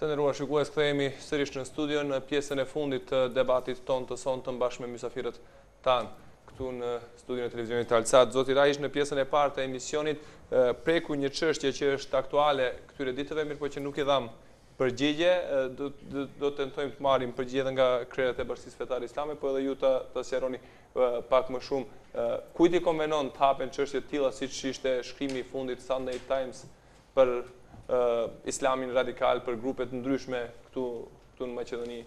Të nderuar shikues, kthehemi sërish në studio në pjesën e fundit të debatit tonë të sonte bashkë me mysafirët tanë këtu në studion e televizionit Alsat. Zoti Rajić në pjesën e parë të emisionit preku një çështje që është aktuale këtyre ditëve, mirë po që nuk i dham përgjigje, do të tentojmë të marrim përgjigje nga krerët e Bashkisë Fetare Islame, po edhe ju të sqaroni pak më shumë kujt i konvenon të hapen çështje të tilla siç ishte shkrimi i fundit Sunday Times për Islamin radikal, për grupet ndryshme këtu në Македонија.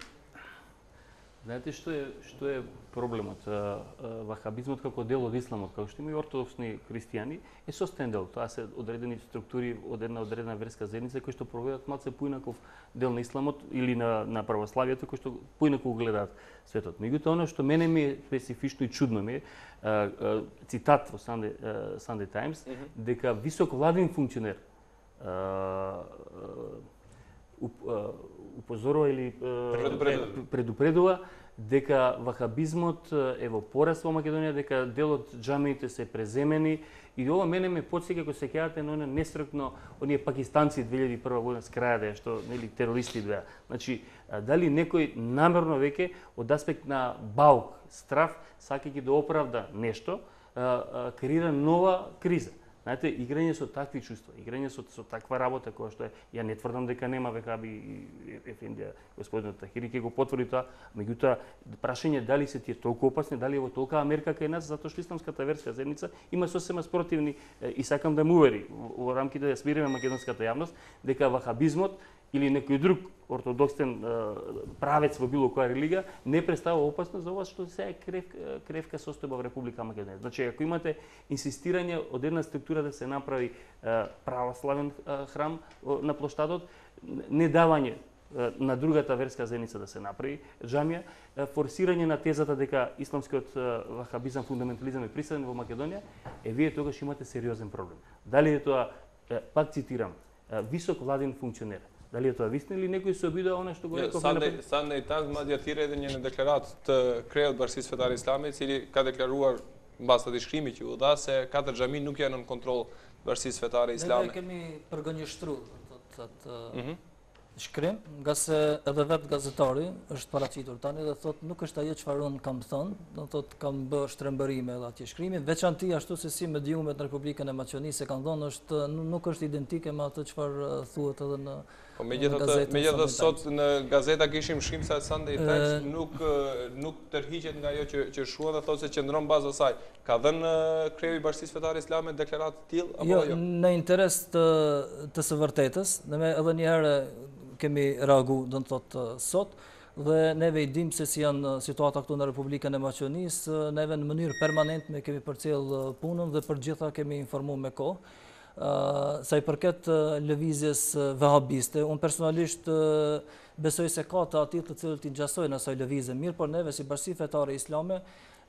Знаете што е проблемот? Вахабизмот како дел од исламот, како што има и ортодоксни христијани, е состен дел. Тоа се одредени структури од една одредена верска заедница кои што проведат малце поинаков дел на исламот или на православието кои што поинако гледаат светот. Меѓутоа, она што мене ми е специфично и чудно ми е цитат во Sunday Times дека висок владин функционер упозорува или предупредува дека вахабизмот е во пораст во Македонија, дека дел од џамиите се преземени и ова мене ме потсеќа кога се сеќавате на оне нестрпно оние пакистанци 2001 година с краја што нели терористи беа. Значи дали некој намерно веќе од аспект на баук, страф, сакајќи да оправда нешто, креира нова криза. Знаете, играње со такви чувства, играње со таква работа која што е, ја не тврдам дека нема вехаби и ефендија господинот Тахири ќе го потврди тоа, меѓутоа прашање дали се тие толку опасни, дали е во толкава мерка кај нас, затоа што исламската верска заедница има сосема спротивни и сакам да му увери во рамките да смириме македонската јавност дека вахабизмот или некој друг ортодоксен правец во било која религија не представува опасност за ова што се е кревка состојба во Република Македонија. Значи, ако имате инсистирање од една структура да се направи православен храм на плоштадот, не давање на другата верска заедница да се направи џамија, форсирање на тезата дека исламскиот вахабизам, фундаментализам е присаден во Македонија, вие тогаш имате сериозен проблем. Дали е тоа, пак цитирам, висок владин функционер, дали е тоа вистина или некој се обидува она што го реков? Sunday Times madje thirrë edhe një deklaratë të krejt Bashkisë Fetare Islame, i cili ka deklaruar mbas të shkrimit që u dha se 4 xhami nuk janë në kontroll Bashkisë Fetare Islame. Ne kemi përgënjeshtruar shkrim, nga se edhe vetë gazetari është paraqitur tani dhe thot nuk është ajo çfarë unë kam thënë, do thot kam bë shtrembërime edhe atij shkrimi, veçanti ashtu se si mediumet në Republikën e Maqedonisë kanë dhënë është nuk është identike me atë çfarë thuhet edhe në Po megjithatë sot në gazeta kishim shkrim se Sunday Times nuk tërhiqet nga ajo që shkruan dhe thotë se qëndron bazë asaj. Ka dhënë kreu i Bashkisë Fetare Islame deklaratë të tillë apo jo? Në interes të së vërtetës, ne edhe një herë kemi reagu, do të thotë sot, dhe neve i dim se si janë situata këtu në Republikën e Maqedonisë, neve në mënyrë permanent me kemi përcjell punën dhe për gjitha kemi informu me kohë. Sa i përket lëvizjes vahabiste, unë personalisht besoj se ka të atit të cilët i ngjasojnë asaj lëvizje, mirë por neve si Bashki Fetare Islame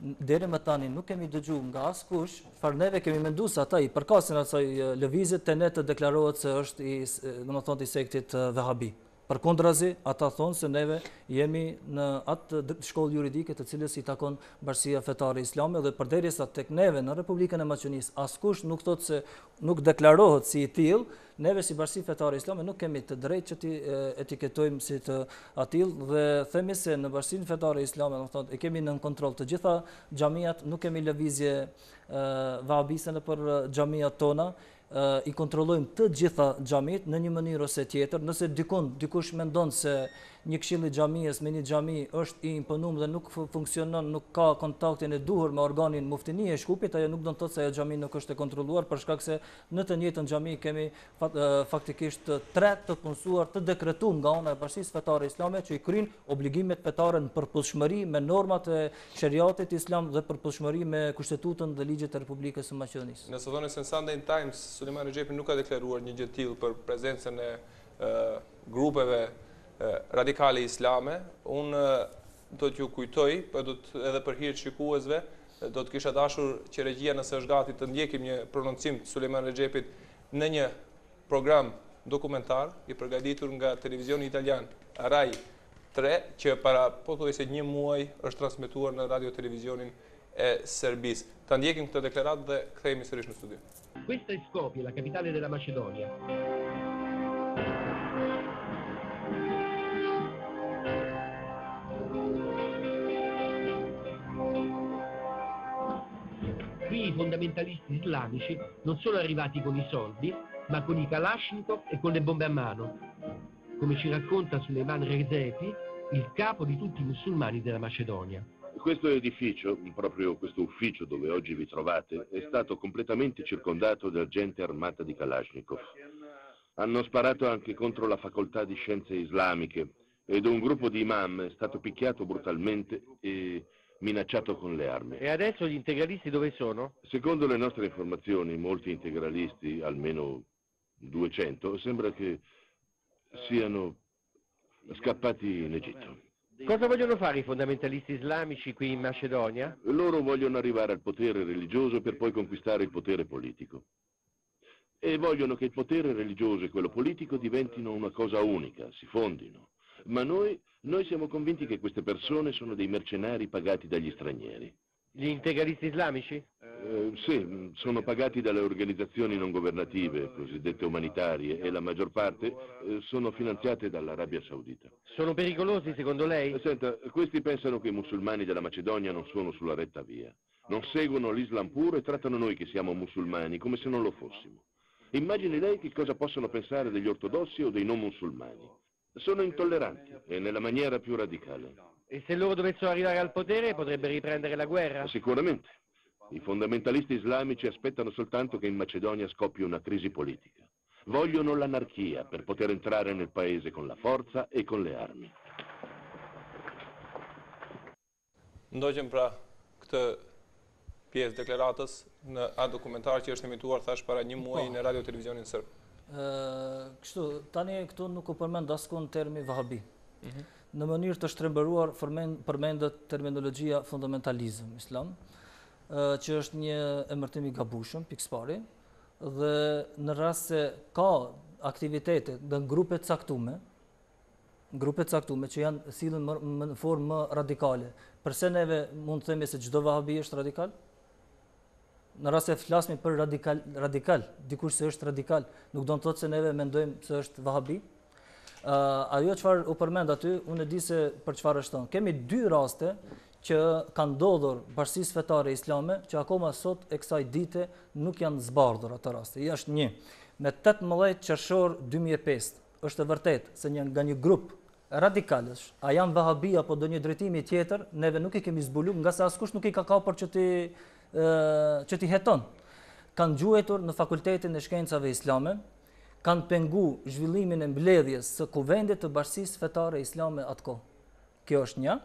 deri më tani nuk kemi dëgju nga askush, por neve kemi menduar se ata i përkasin asaj lëvizje te ne të deklarohet se është i sektit vahabi. Përkundrazi, ata thonë se neve jemi në atë shkollë juridike të cilës i takon Bashkia Fetare Islame dhe përderisa tek neve në Republikën e Maqedonisë askush nuk thotë se nuk deklarohet si i tillë, neve si Bashki Fetare Islame nuk kemi të drejtë që ti etiketojmë si të atill dhe themi se në Bashkinë Fetare Islame, do thotë, e kemi nën kontroll të gjitha xhamiat, nuk kemi lëvizje vahabiste nëpër xhamiat tona. I kontrollojmë të gjitha xhamit në një mënyrë ose tjetër. Nëse dikush mendon se një këshill i xhamisë me një xhami është i imponuar dhe nuk funksionon, nuk ka kontaktin e duhur me organin muftini e Shkupit, ajo nuk do të thotë se ajo xhami nuk është e kontrolluar, për shkak se në të njëjtën xhami kemi faktikisht 3 të punësuar të dekretuar nga ana e Bashkisë Fetare Islame që i kryjnë obligimet fetare në përputhshmëri me normat e sheriatit islam dhe përputhshmëri me kushtetutën dhe ligjet e Republikës së Maqedonisë. Nëse thonë se Sunday Times Sulejman Rexhepi nuk ka deklaruar një gjë të tillë për prezencën e grupeve radikale islame, unë do t'ju kujtoj, do edhe për hir të shikuesve, do të kisha dashur që regjia nëse është gati të ndjekim një prononcim të Sulejman Rexhepit në një program dokumentar i përgatitur nga televizioni italian Rai 3, që para pothuajse një muaj është transmetuar në radio televizionin e Serbisë. Ta ndjekim këtë deklaratë dhe kthehemi sërish në studio. Questa è Skopje, la capitale della Macedonia. fondamentalisti islamici non sono arrivati con i soldi, ma con i Kalashnikov e con le bombe a mano, come ci racconta Suleyman Rezepi, il capo di tutti i musulmani della Macedonia. Questo edificio, proprio questo ufficio dove oggi vi trovate, è stato completamente circondato da gente armata di Kalashnikov. Hanno sparato anche contro la facoltà di scienze islamiche ed un gruppo di imam è stato picchiato brutalmente e minacciato con le armi. E adesso gli integralisti dove sono? Secondo le nostre informazioni, molti integralisti, almeno 200, sembra che siano scappati in Egitto. Cosa vogliono fare i fondamentalisti islamici qui in Macedonia? Loro vogliono arrivare al potere religioso per poi conquistare il potere politico. E vogliono che il potere religioso e quello politico diventino una cosa unica, si fondino. Ma noi siamo convinti che queste persone sono dei mercenari pagati dagli stranieri. Gli integralisti islamici? Sì, sono pagati dalle organizzazioni non governative, cosiddette umanitarie, e la maggior parte sono finanziate dall'Arabia Saudita. Sono pericolosi secondo lei? Senta, questi pensano che i musulmani della Macedonia non sono sulla retta via. Non seguono l'Islam puro e trattano noi che siamo musulmani come se non lo fossimo. Immagini lei che cosa possono pensare degli ortodossi o dei non musulmani. Sono intolleranti e nella maniera più radicale. E se loro dovessero arrivare al potere potrebbe riprendere la guerra? Sicuramente. I fondamentalisti islamici aspettano soltanto che in Macedonia scoppi una crisi politica. Vogliono l'anarchia per poter entrare nel paese con la forza e con le armi. Ndoqëm pra këtë pjesë deklaratës në atë dokumentar që është emituar thash para një muaji në radio televizionin serb. Kështu, tani këtu nuk u përmend askund termi vahabi. Në mënyrë të shtrembëruar përmendet terminologjia fundamentalizëm islam, që është një emërtim i gabueshëm, pikëpari, dhe në rast se ka aktivitete në grupe caktume që janë sillen në formë më radikale. Përse neve mund të themi se çdo vahabi është radikal? Në rast se flasmi për radikal, dikush se është radikal, nuk do të thotë se neve mendojmë se është vahabi. Ajo çfarë u përmend aty, unë e di se për çfarë është thënë. Kemi dy raste që kanë ndodhur bashkisë fetare islame, që akoma sot e kësaj dite nuk janë zbardhur ato raste. I është një, me 18 qershor 2005, është e vërtetë se nga një grup radikalësh, a janë vahabi apo do një drejtimi tjetër, neve nuk i kemi zbuluar, nga se askush nuk i ka kapur që ti heton. Kanë gjuetur në Fakultetin e Shkencave Islame, kanë pengu zhvillimin e mbledhjes së kuvendit të bashkisë fetare islame atko. Kjo është një.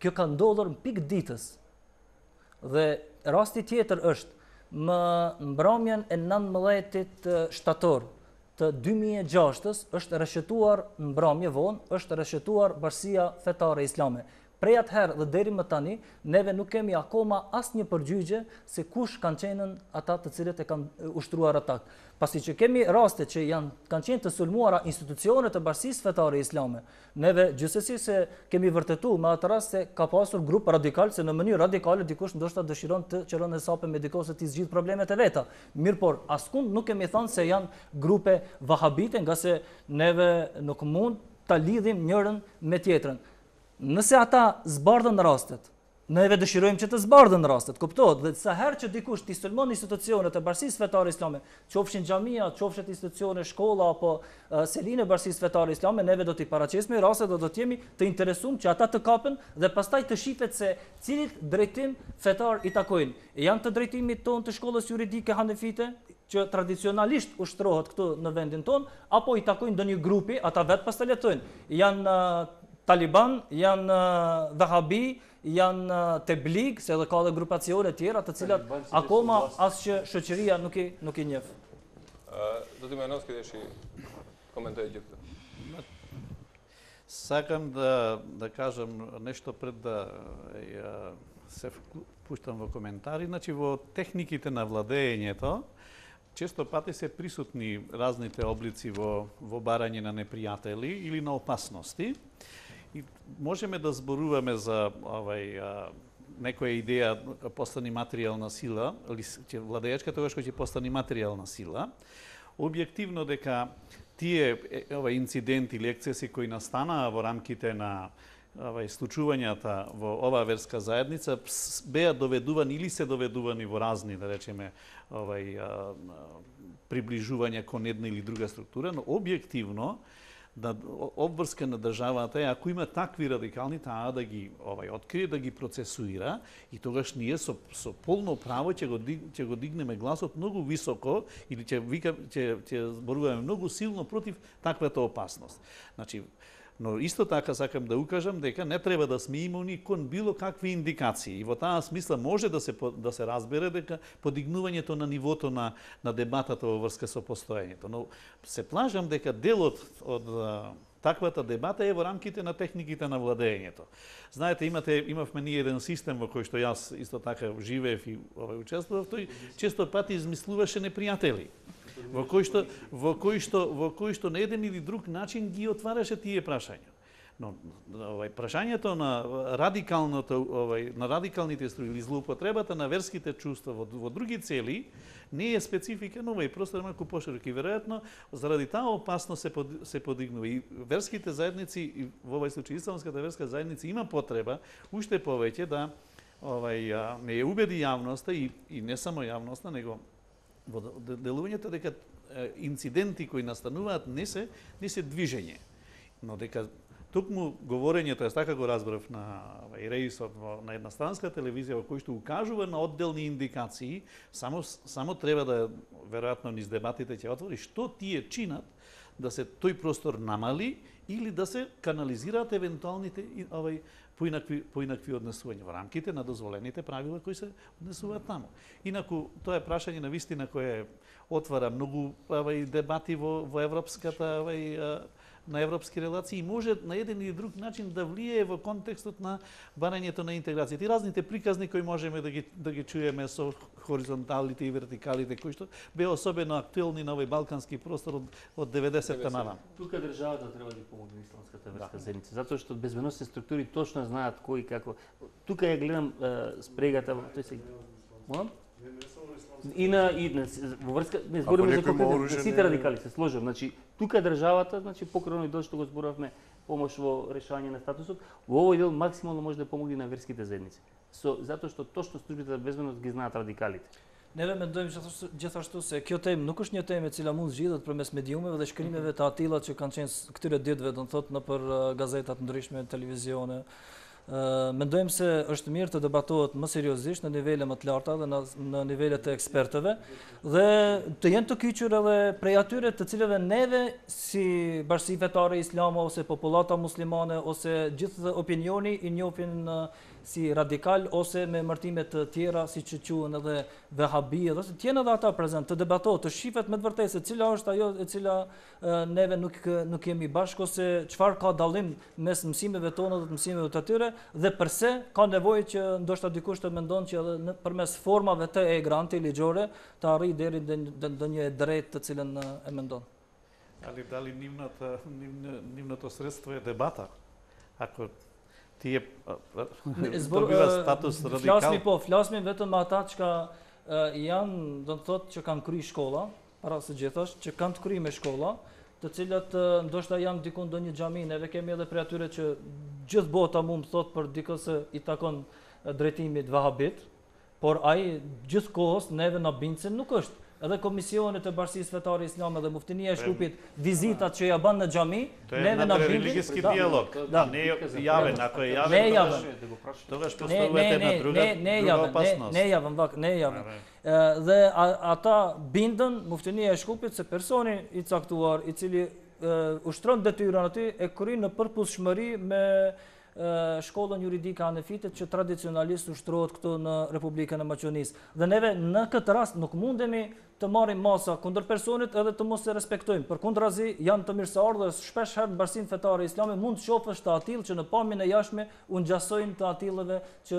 Kjo ka ndodhur në pikë ditës. Dhe rasti tjetër është më mbrëmjen e 19 shtator të 2006 është rreshtuar në mbrëmje vonë, është rreshtuar bashkia fetare islame. Prej atëherë dhe deri më tani, neve nuk kemi akoma asnjë përgjigje se kush kanë qenë ata të cilët e kanë ushtruar atak. Pasi që kemi raste që kanë qenë të sulmuara institucionet e bashkisë fetare islame. Neve gjithsesi se kemi vërtetuar me atë rast se ka pasur grup radikal, se në mënyrë radikale dikush ndoshta dëshiron të qëron hesape medikose të zgjidh problemet e veta. Mirë, por askund nuk kemi thënë se janë grupe vahabite, nga se neve nuk mund ta lidhim njërin me tjetrën. Nëse ata zbardhën rastet, neve dëshirojmë që të zbardhën rastet, kuptohet, dhe sa herë që dikush t'i sulmon institucionet e bashkisë fetare islame, qofshin xhamia, qofshin institucione, shkolla apo seline e bashkisë fetare islame, neve do t'i paraqesim rastet dhe do të jemi të interesuar që ata të kapen dhe pastaj të shifet se cilit drejtim fetar i takojnë. Janë të drejtimit tonë të shkollës juridike hanefite, që tradicionalisht ushtrohet këtu në vendin tonë, apo i takojnë ndonjë grupi, ata vetë pas të letojnë. Janë Taliban, janë Vahabi, janë Teblig, se edhe ka dhe grupacione tjera të cilat akoma asgjë shoqëria nuk i njeh. Do t'i Manovski deshi komentoj gjithë. Сакам да кажам нешто пред да се пуштам во коментари. Значи во техниките на владењето често пати се присутни разните облици во барање на непријатели или на опасности. И можеме да зборуваме за некоја идеја постани материјална сила, или че владеечка тогаш кој ќе постани материјална сила. Објективно дека тие инциденти или ексцеси кои настанаа во рамките на случувањата во оваа верска заедница беа доведувани или се доведувани во разни, да речеме, приближувања кон една или друга структура, но објективно обврска на државата е ако има такви радикални, таа да ги открие, да ги процесуира и тогаш ние со полно право ќе го дигнеме гласот многу високо или ќе зборуваме многу силно против таквата опасност. Значи, но исто така сакам да укажам дека не треба да сме имуни кон било какви индикации. И во таа смисла може да се разбере дека подигнувањето на нивото на дебатата во врска со постоењето. Но се плашам дека делот од таквата дебата е во рамките на техниките на владењето. Знаете, имавме ние еден систем во кој што јас исто така живеев и учествував, тој често пати измислуваше непријатели. Во кој што на еден или друг начин ги отвараше тие прашања. Но прашањето на радикалните струи или злоупотребата на верските чувства во други цели не е специфика на овој простор малку поширок и веројатно заради таа опасност се подигнува и верските заедници и во овој случај исламската верска заедница има потреба уште повеќе да не ја убеди јавноста и не само јавноста, него во делувањето дека инциденти кои настануваат не се движење, но дека токму говорењето, јас така го разбрав на рейсот на едностранска телевизија во кој што укажува на одделни индикации, само треба да веројатно низ дебатите ќе отвори што тие чинат да се тој простор намали или да се канализираат евентуалните поинакви однесувања во рамките на дозволените правила кои се однесуваат таму. Инаку тоа е прашање на вистина кое отвара многу дебати во европската на европски релации и може на еден или друг начин да влијае во контекстот на барањето на интеграција. И разните приказни кои можеме да ги чуеме со хоризонталите и вертикалите кои што беа особено актуелни на овој балкански простор од 90-та навам. Тука државата треба да помогне исламската верска заедница, затоа што безбедносни структури точно знаат кој како. Тука ја гледам спрегата, тој се во врска не збориме за конкретно сите радикали се сложам. Значи тука државата, покрај оној дел што го зборавме помош во решање на статусот, во овој дел максимално може да помогне на верските заедници. Затоа што точно службите за безбедност ги знаат радикалите. Ne mendojmë gjithashtu se kjo temë nuk është një temë e cila mund zgjidhet përmes mediumeve dhe shkrimeve të atilla që kanë qenë këtyre ditëve, do të thotë nëpër gazetat ndryshme, televizione. Mendojmë se është mirë të debatohet më seriozisht në nivele më të larta dhe në nivelet e ekspertëve dhe të jenë të kyçur edhe prej atyre të cilëve neve si Bashki Fetare Islame ose popullata muslimane ose gjithë opinioni i njohin si radikal ose me emërtime të tjera siç quhen edhe vehabi ose të jenë edhe ata prezant të debatohet, të shifet me të vërtetë se cila është ajo e cila neve nuk jemi bashkë ose çfarë ka dallim mes mësimeve tona dhe mësimeve të atyre dhe përse ka nevojë që ndoshta dikush të mendon që edhe përmes formave të e-granti ligjore të arrijë deri në ndonjë drejtë të cilën e mendon. Дали нивното средство е дебата? Ако тие добива статус радикал. Flasmi vetëm ata që janë, do të thotë, që kanë kryer shkolla, para së gjithash, që kanë të kryer me shkolla, të cilat ndoshta janë diku ndonjë xhami, neve kemi edhe për atyre që gjithë bota mund të thotë për dikë se i takon drejtimit vahabit, por ai gjithkohës neve na bindse nuk është. Edhe komisionet e Bashkisë Fetare Islame dhe Muftinia e Shkupit, vizitat që ja bën në xhami, neve na bindin. Религијски диалог. Не јавен, ако е јавен, тогаш поставувате една друга опасност. Не јавен. Dhe ata bindën Muftinia e Shkupit se personi i caktuar i cili ushtron detyrën aty e kryen në përputhshmëri me shkollën juridike hanefite që tradicionalisht ushtrohet këtu në Republikën e Maqedonisë. Dhe neve në këtë rast nuk mundemi të marrim masa kundër personit edhe të mos e respektojmë. Përkundrazi janë të mirëseardhë dhe shpesh herë në Bashkinë Fetare Islame mund të shohësh të atill që në pamjen e jashtme u ngjasojnë të atillëve që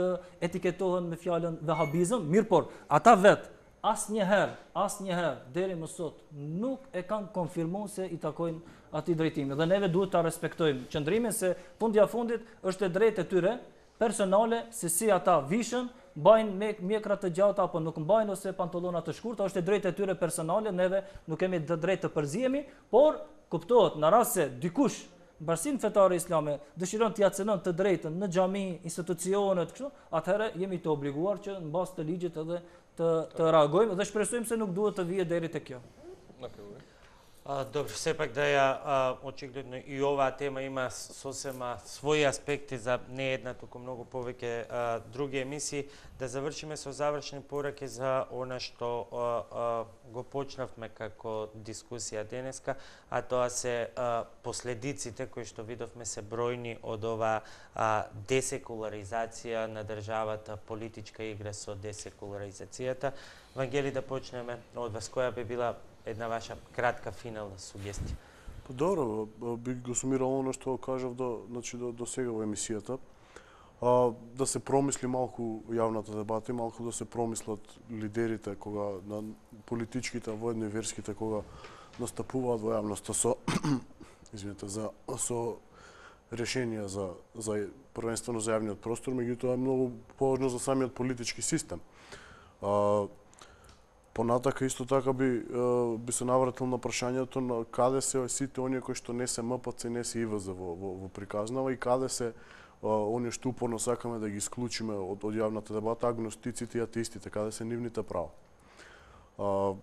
etiketohen me fjalën vahabizëm, mirë por ata vetë asnjëherë deri më sot nuk e kanë konfirmuar se i takojnë atij drejtimi dhe neve duhet ta respektojmë qëndrimin se fundja fundit është e drejtë e tyre personale se si ata vishën, mbajnë mjekra të gjata apo nuk mbajnë ose pantallona të shkurta, është e drejtë e tyre personale, neve nuk kemi të drejtë të përzihemi, por kuptohet në rast se dikush bashkësinë fetare islame dëshiron t'i cënon të drejtën në xhami, institucionet, kështu, atëherë jemi të obliguar që në bazë të ligjit edhe të reagojmë dhe shpresojmë se nuk duhet të vijë deri te kjo. Dobro, сепак да ја очигледно и оваа тема има сосема своји аспекти за не една, туку многу повеќе други емисии. Да завршиме со завршни пораки за она што го почнавме како дискусија денеска, а тоа се последиците кои што видовме се бројни од оваа десекуларизација на државата, политичка игра со десекуларизацијата. Вангели, да почнеме од вас, која би била една ваша кратка финална сугестија? Добро, би го сумирал оно што кажав до сега во емисијата. Да се промисли малку јавната дебата и малку да се промислат лидерите кога на политичките, воедно и верските кога настапуваат во јавноста со со решенија за првенствено за јавниот простор, меѓутоа е многу поважно за самиот политички систем. Понатака исто така би се навратил на прашањето на каде се сите оние кои што не се МПЦ, не се ИВЗ во приказнава и каде се оние што упорно сакаме да ги исклучиме од јавната дебата, агностиците и атеистите, каде се нивните права.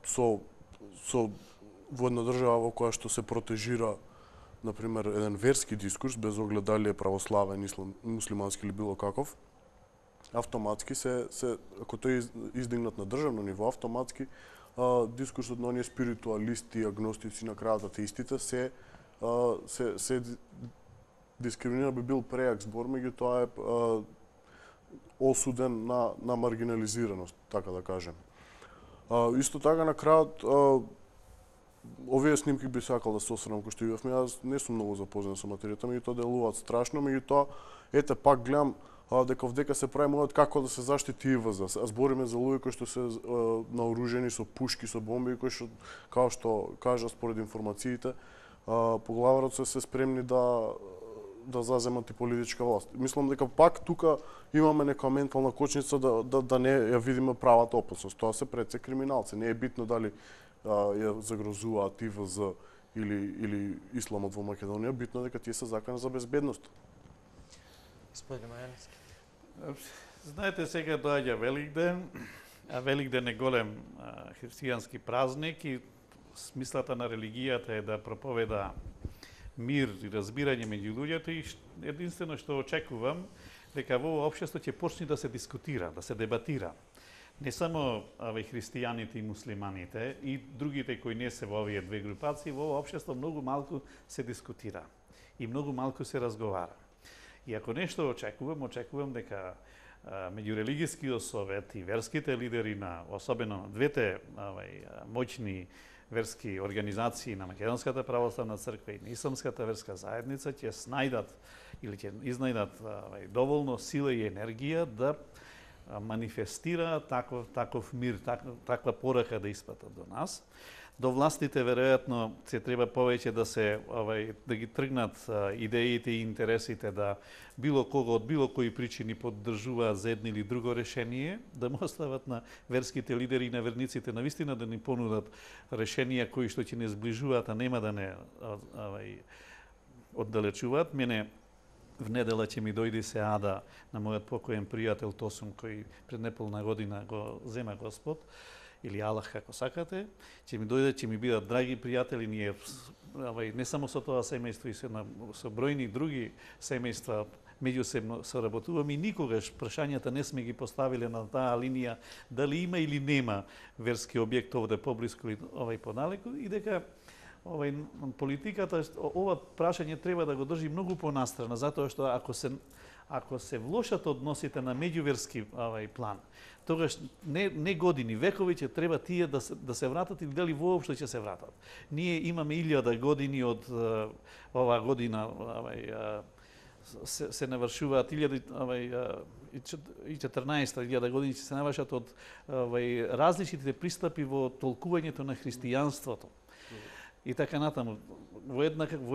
Со во една држава во која што се протежира, например, еден верски дискурс, без оглед дали е православен, муслимански или било каков, автоматски ако тој е издигнат на државно ниво, автоматски дискурсот на оние спиритуалисти, агностици, на крајот атеистите се дискриминира, би бил преак збор, меѓутоа е осуден на маргинализираност, така да кажем. Исто така на крајот овие снимки би сакал да се осврнам кои што видовме. Јас не сум многу запознат со материјата, меѓутоа делуваат страшно, меѓутоа ете пак гледам дека вдека се прави мојот како да се заштити ИВЗ. Збориме за луѓе кои што се наоружени со пушки, со бомби, кои што, као што кажа според информациите, поглаварот се спремни да заземат и политичка власт. Мислам дека пак тука имаме нека ментална кочница да не ја видиме правата опасност. Тоа се пред се криминалци. Не е битно дали ја загрозуваат ИВЗ или исламот во Македонија, битно дека тие се закани за безбедност. Господин Мајански. Знаете, сега доаѓа Великден, а Великден е голем христијански празник и смислата на религијата е да проповеда мир и разбирање меѓу луѓето и единствено што очекувам дека во општество ќе почне да се дискутира, да се дебатира. Не само христијаните и муслиманите и другите кои не се во овие две групации, во општество многу малку се дискутира и многу малку се разговара. И ако нешто очекувам дека меѓу религијскиот совет и верските лидери на особено двете моćни верски организации на Македонската православна црква и на Исламската верска заедница ќе снајдат или ќе изнајдат доволно сила и енергија да манифестира таков мир, таква порака да испратат до нас. До властите веројатно се треба повеќе да ги тргнат идеите и интересите да било кого од било кои причини поддржуваат за едно или друго решение, да му остават на верските лидери и на верниците навистина да ни понудат решенија кои што ќе не сближуваат, а нема да не оддалечуваат. Мене в недела ќе ми дојде сеада на мојот покоен пријател Тосум, кој пред неполна година го зема Господ, или Аллах, како сакате, ќе ми дојде, ќе ми бидат драги пријатели, ние не само со тоа семејство и со бројни други семејства меѓусебно соработуваме и никогаш прашањата не сме ги поставиле на таа линија дали има или нема верски објект овде поблиску или подалеку и дека политиката, ова прашање треба да го држи многу понастрана, затоа што ако се влошат односите на меѓуверски план, тогаш не години, векови ќе треба тие да се вратат или дали воопшто ќе се вратат. Ние имаме 1000 години од оваа година се навршуваат 14.000 години ќе се навршат од различните пристапи во толкувањето на христијанството. И така натаму,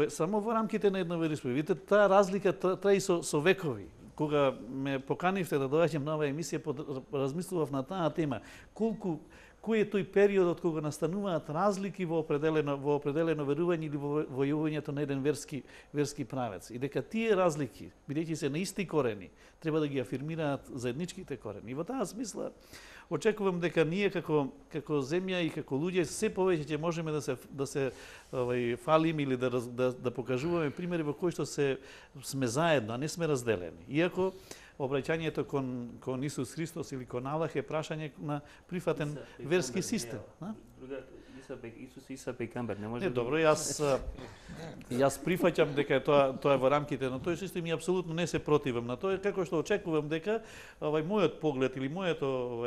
само во рамките на едно вероисповедание. Видите, таа разлика трае со векови. Кога ме поканивте да доаѓам на оваа емисија, размислував на таа тема. кој е тој периодот кога настануваат разлики во определено верување или во војувањето на еден верски правец. И дека тие разлики, бидејќи се на исти корени, треба да ги афирмираат заедничките корени. И во таа смисла очекувам дека ние како земја и како луѓе се повеќе ќе можеме да се фалиме или да покажуваме примери во кои што сме заедно, а не сме разделени. Иако обраќањето кон Исус Христос или кон Аллах е прашање на прифатен верски систем. Исус Иса пејкамбер, не може. Не, добро, јас прифаќам дека тоа е во рамките на тој систем и апсолутно не се противам на тоа, како што очекувам дека мојот поглед или моето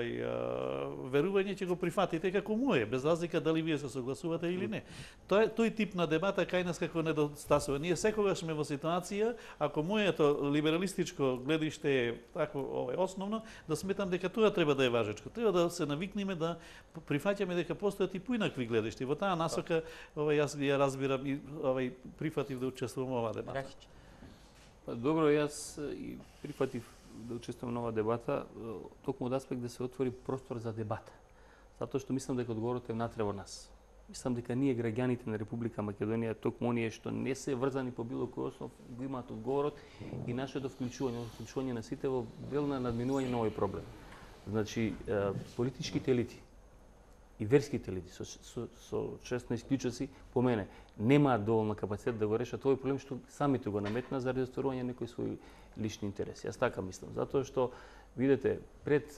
верување ќе го прифатите како моје, без разлика дали вие се согласувате или не. Тој тип на дебата кај нас како недостасува. Ние секогаш сме во ситуација, ако моето либералистичко гледиште е тако основно, да сметам дека тоа треба да е важечко. Треба да се навикнеме да прифаќаме дека постојат и поинакви гледишти. Во таа насока јас ја разбирам и прифатив да учествувам во оваа дебата. Добро, јас и прифатив да учествувам во оваа дебата, токму од аспект да се отвори простор за дебата. Затоа што мислам дека одговорот е внатре во нас. Мислам дека ние граѓаните на Република Македонија, токму оние што не се врзани по било кој основ, го имаат одговорот и нашето вклучување на сите во дел на надминување на овој проблем. Значи, политичките елити и верските елити со честно исклучоци по мене немаат доволно капацитет да го решат овој проблем што самите го наметна заради остварување некои своји лични интереси. Јас така мислам, затоа што видете пред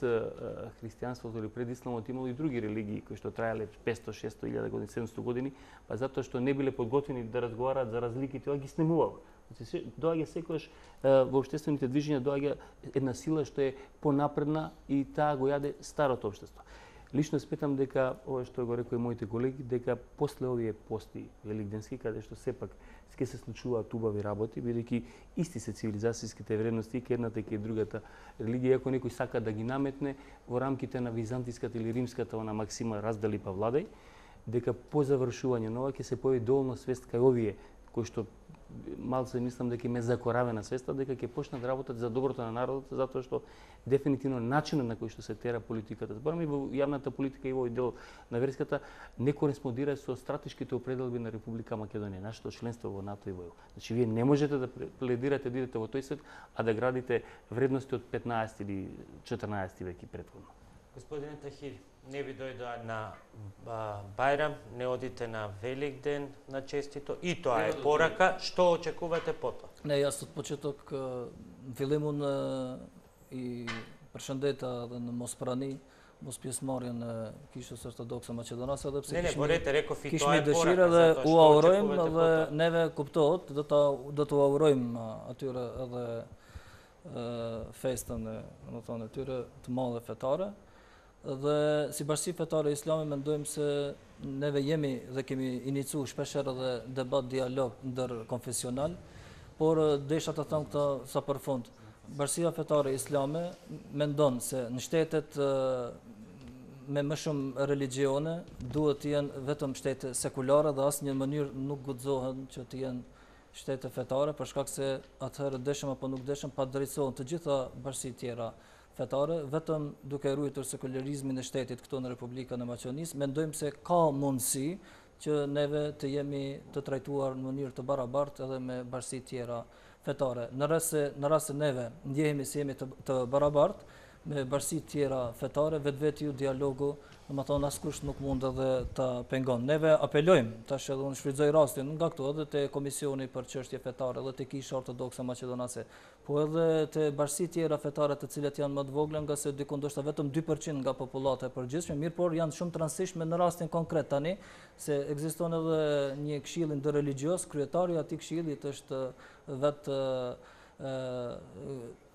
христијанството или пред исламот имало и други религии кои што траеле 500, 600, 1000 години, 700 години, па затоа што не биле подготвени да разговараат за разликите, тоа ги снемувало. Доаѓа секогаш во општествените движења доаѓа една сила што е понапредна и таа го јаде старото општество. Лично сметам дека, ова што го рекоа и моите колеги, дека после овие пости великденски, каде што сепак ќе се случуваат убави работи, бидејќи исти се цивилизацијските вредности, ке едната и ке другата религија, ако некој сака да ги наметне во рамките на византиската или римската она максима раздели па владај, дека по завршување на ова ќе се појави доволно свест кај овие кои што малце мислам дека ме закоравена свеста дека ќе почнат да работат за доброто на народот, затоа што дефинитивно начинот на кој што се тера политиката, зборам и во јавната политика и во овој дел на верската, не кореспондира со стратешките определби на Република Македонија, нашето членство во НАТО и во ЕУ. Значи вие не можете да пледирате да идете во тој свет, а да градите вредности од 15 или 14 веки претходно. Господине Тахири, не ви дојдоа на Бајрам, не одите на Великден на честито, и тоа е порака. Што очекувате потоа? Не, јас од почеток Филимон и прешендета на Моспрани, Моспјесморија на Кишос ортодокса Македонаса, да не, борете, реков и тоа е порака, затоа што очекувате потоа. Не ве куптоот, да тоа уароим атура фестан на тоа натура, тмале фетара. Dhe si bashkësi fetare islame mendojmë se neve jemi dhe kemi inicu shpesher edhe debat, dialog ndërkonfesional, por desha të them këta sa për fund. Bashkësia fetare islame mendon se në shtetet me më shumë religione duhet të jenë vetëm shtete sekulare dhe asnjë mënyrë nuk guxohen që të jenë shtete fetare, për shkak se atëherë deshëm apo nuk deshëm pa drejtësohen të gjitha bashkësitë tjera fetare, vetëm duke ruajtur sekularizmin e shtetit këtu në Republikën e Maqedonisë, mendojmë se ka mundësi që neve të jemi të trajtuar në mënyrë të barabartë edhe me bashkësitë tjera fetare. Në rast se neve ndjehemi se jemi të barabartë me bashkësitë tjera fetare, vetveti ju dialogu, domethënë askush nuk mund edhe ta pengon. Neve apelojmë, tash edhe unë shfrytëzoj rastin nga këtu edhe te Komisioni për çështje fetare, edhe te Kisha Ortodokse Maqedonase, po edhe te bashkësitë tjera fetare të cilat janë më të vogla, nga se diku ndoshta vetëm 2% nga popullata e përgjithshme, mirë por janë shumë të rëndësishme në rastin konkret tani, se ekziston edhe një këshill ndërreligjios, kryetari i atij këshillit është vetë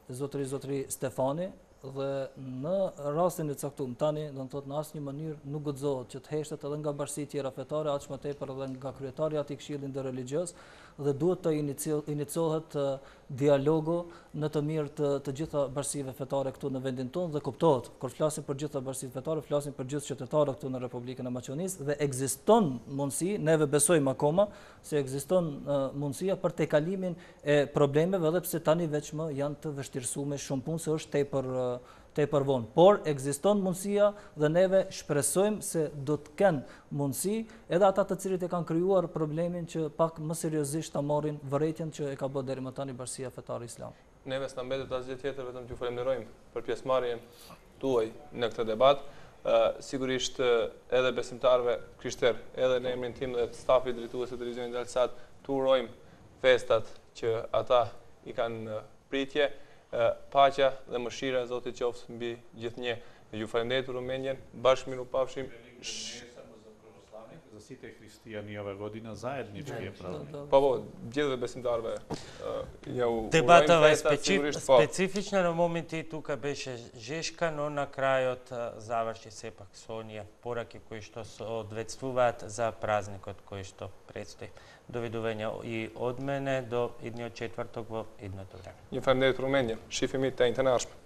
zotëri Stefani, dhe në rastin e caktuar tani, do të thotë në asnjë mënyrë nuk guxohet që të heshtet edhe nga bashkësitë tjera fetare, aq më tepër edhe nga kryetari i atij këshilli ndërreligjios, dhe duhet të inicohet dialogu në të mirë të gjitha bashkësive fetare këtu në vendin tonë, dhe kuptohet, kur flasim për gjitha bashkësitë fetare, flasim për gjithë qytetarët këtu në Republikën e Maqedonisë, dhe ekziston mundësi, neve besojmë akoma se ekziston mundësia për tekalimin e problemeve, edhe pse tani veç më janë të vështirësuar shumë punë, se është tepër vonë, por ekziston mundësia dhe neve shpresojmë se do të kenë mundësi edhe ata të cilët e kanë krijuar problemin që pak më seriozisht ta marrin vërejtjen që e ka bërë deri më tani Bashkia Fetare Islam. Neve s'na mbetet asgjë tjetër vetëm t'ju falenderojmë për pjesëmarrjen tuaj në këtë debat. Sigurisht edhe besimtarëve krishterë, edhe në emrin tim dhe të stafit drejtues të televizionit Alsat, tu urojmë festat që ata i kanë pritje, paqja dhe mëshira e Zotit qoftë mbi gjithnjë. Ju falenderoj për vëmendjen, bashkë miru pafshim. За сите христијани ова година заеднички е празник. Po, gjithë besimtarëve ja u Дебатава е специфична, на моменти и тука беше жешка, но на крајот заврши сепак со оние пораки кои што соодветствуваат за празникот кој што предстои. Довидување и од мене до идниот четврток во идното време. Ju falenderoj për vëmendjen. Shifemi të njëjtën ardhshme.